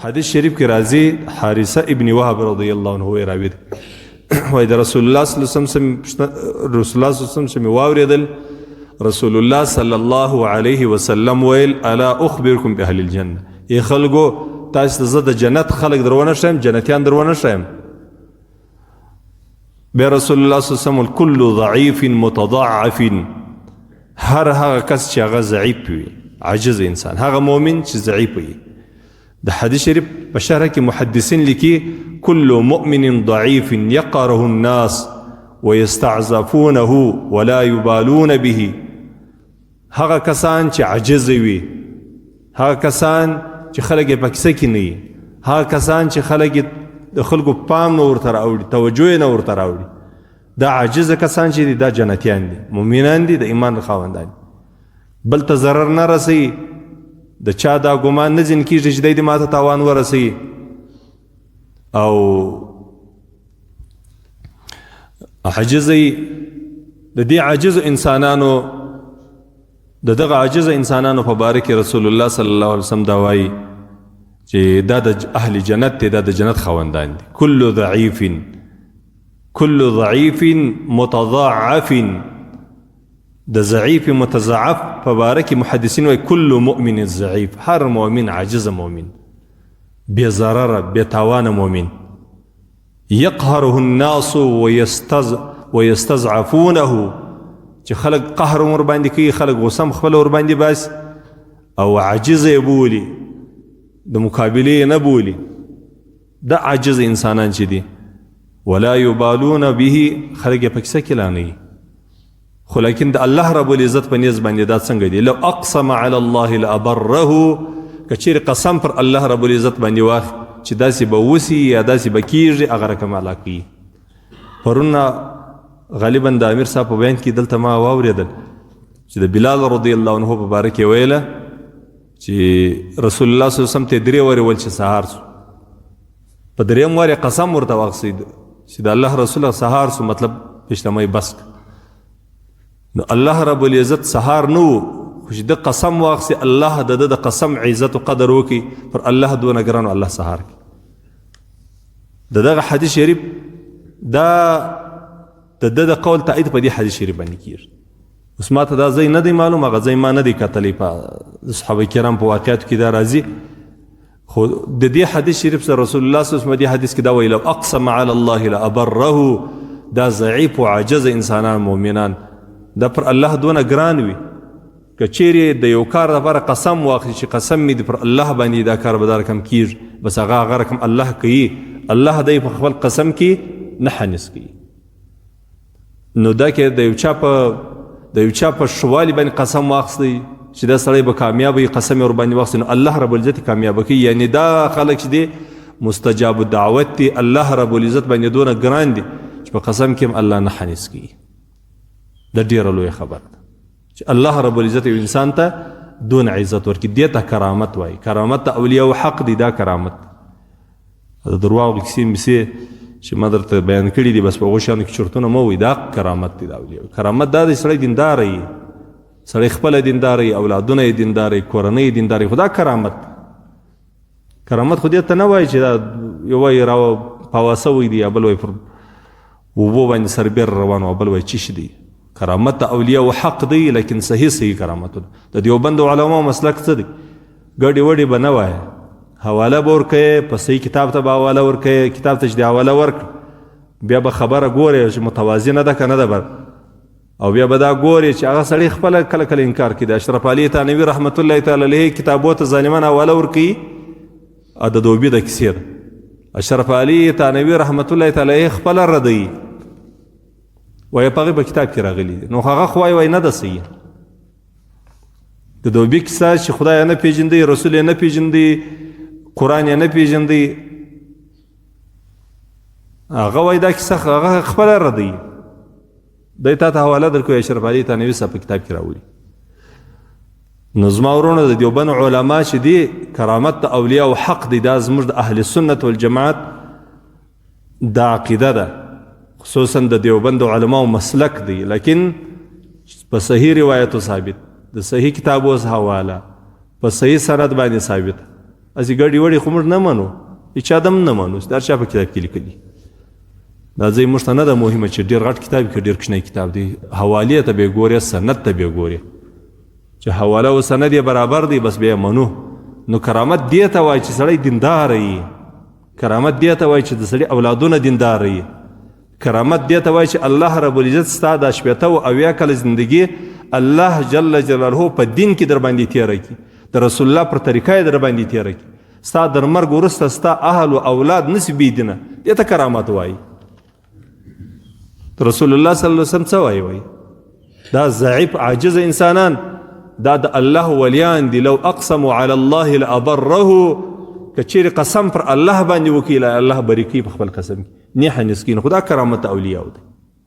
حدیث شریف کې راځي حارثه ابن وهب رضی الله عنه راوي دی وای د رسول الله صلی الله علیه وسلم سم واوریدل رسول الله صلی الله علیه وسلم ویل الا اخبركم باهل الجنه ای خلکو تاسو ته د جنت خلک درونه شم جنتیان درونه شم به رسول الله صلی الله علیه وسلم كل ضعيف متضعف هر هغه کس چې هغه ضعیف وي عاجز انسان هغه مؤمن چې ضعیف وي د حدیث شریف په شرح کې محدثین لیکي كل مؤمن ضعيف يقره الناس ويستعزفونه ولا يبالون به هغه کسان چې عاجز وي هغه کسان چې خلک یې پکې کې نه هغه کسان چې خلک د خلکو پام نه ورته راوړي توجه نه ورته راوړي دا عاجز کسان چې دي دا جنتیان دي مؤمنان دي د ایمان خاوندان بل ته ضرر نه رسي د چا دا ګمان نه ځین کېږي چې دی ماته تاوان ورسوي او عاجزي د دې عاجز انسانانو دغه عاجز انسانانو په باره کې رسول الله صلی الله علیه وسلم دا وایي چې دا د اهل جنت دی دا د جنت خاوندان دي كل ضعيف متضاعف د ضعیف متضاعف په باره کې محدثین وایي كل مؤمن ضعیف هر مؤمن عاجز مؤمن بے ضرر بے تاوان مؤمن يقهره الناس ويستضعفونه چې خلق قهر ور باندې کوي خلق غصم خپل ور باندې بس او عاجز بولي د مقابله نه بولي د عاجز انسانان چې دي ولا يبالون به خلق پکې سکلانی خو لیکن د الله رب العزت په نیز باندې دا څنګه دی لو اقسم على الله لابره کچیر قسم پر الله رب العزت باندې واخ چې داسې به وسی یا داسې به کیږي هغه رقم علاقي پرونه غالبا د امیر صاحب په بیان کې دلته ما واوریدل چې د بلال رضی الله عنه په باره کې ویله چې رسول الله صلی الله علیه وسلم ته درې وری ول چې سهار سو په درېم وری قسم ورته واخسید چې د الله رسول سهار سو مطلب پښتمه بس نو الله رب العزت سهار نو خوش د قسم واخسي الله د قسم عزت او قدر وکي پر الله دونه ګرانو الله سهار دغه حدیث شریف دا د قول تایید په دې حدیث شریف باندې کیږي اوس ماته دا ځای نه دی معلوم هغه ځای ما نه دی کتلی په صحابه کرام په واقعاتو کې دا راځي خو د دې حدیث شریف سره رسول الله صلی الله علیه وسلم حدیث کې دا ویل اقسم علی الله لابره دا ضعیف او عاجز انسانان مؤمنان دا پر الله دونه ګران وي کچېری د یو کار لپاره قسم واخلي چې قسم می پر الله باندې دا کار بدار کم کیږي بس هغه رقم الله کوي الله دې په خپل قسم کې نه حنس کوي نو دا کې د یو چا په شوالي باندې قسم واخلي چې دا سړی به کامیاب وي قسم ور باندې واخلي نو الله رب العزت کامیاب کوي یعنی دا خلک چې دي مستجاب الدعوت دي الله رب العزت باندې دونه ګران دي چې په قسم کې الله نه حنس کوي د ډیره لوی خبر چې الله رب العزت یو انسان ته دون عزت ورکړي دې ته کرامت وایي کرامت ته اولیاء او حق دي دا کرامت د درواغ کیسې مسی چې ما درته بیان کړي دي بس په غوښانو کې چرتونه مو وي دا کرامت دي دا اولیاء کرامت دا د سړی دیندار وي سړی خپل دیندار وي اولادونه یې دیندار وي کورنۍ یې دیندار وي خدا کرامت خو دې ته نه وایي چې دا یو وایي راو پواسه وي دي بل وایي پر وبو باندې سربیر روان او بل وایي چی شي دي کرامت اولیاء او حق دی لیکن صحیح کرامت د دیوبند علماء مسلک څه دی ګډي وډي بنوای حواله ورکه په صحیح کتاب ته حواله ورکه کتاب ته د حواله ورک بیا به خبره ګوره چې متوازنه ده کنه ده بر او بیا به دا ګوره چې هغه سړی خپل کله کله انکار کړي اشرف علي تنویر رحمت الله تعالی علیه کتابو ته ظالمان حواله ورکی د دوبی د کیسه اشرف علي تنویر رحمت الله تعالی علیه خپل ردی وای په کتاب کې راغلی نو هغه خوای وای نه د صحیح د دوبی کیسه چې خدای نه پیژندي رسول نه پیژندي قران نه پیژندي هغه وای دا کیسه هغه خپل ردی د ته حواله درکو اشرف علي تنویر صاحب کتاب کې راوړي نظم اورونه د دیوبند علما چې دي کرامت اولیاء او حق دي دا زموږ د اهل سنت والجماعت دا عقیده ده خصوصا د دیوبند علماء مسلک دی لیکن په صحیح روایتو ثابت د صحیح کتابو حواله په صحیح سند باندې ثابت هسې ګډې وډې خو موږ نه منو هېچا دم نه منو دا هر چا په کتاب کې لیکلي دا ځای موږ ته نه ده مهمه چې ډېر غټ کتاب که ډېر کوچنی کتاب دی حوالې ته به یې ګورې سند ته به یې ګورې چې حواله او سند یې برابر دی بس بیا یې منو نو کرامت دې ته وایي چې سړی دینداره وي کرامت دې ته وایي چې د سړي اولادونه دینداره وي کرامت دې ته وایي چې الله رب العزت ستا دا 80 کاله زندګي الله جل جلاله په دین کې در باندې تېره کړي د رسول الله پر طریقه یې در باندې تېره کړي ستا در مرګ وروسته ستا اهل او اولاد نسي بېدینه دې ته کرامت وایي رسول الله صلی الله علیه وسلم څه وایي دا ضعیف عاجز انسانان دا د الله ولیان دي لو اقسموا علی الله لابره که چیرې قسم پر الله باندې وکړي الله بری کوي په خپل قسم کې نیحه نسکین خدا کرامت اولیاء دی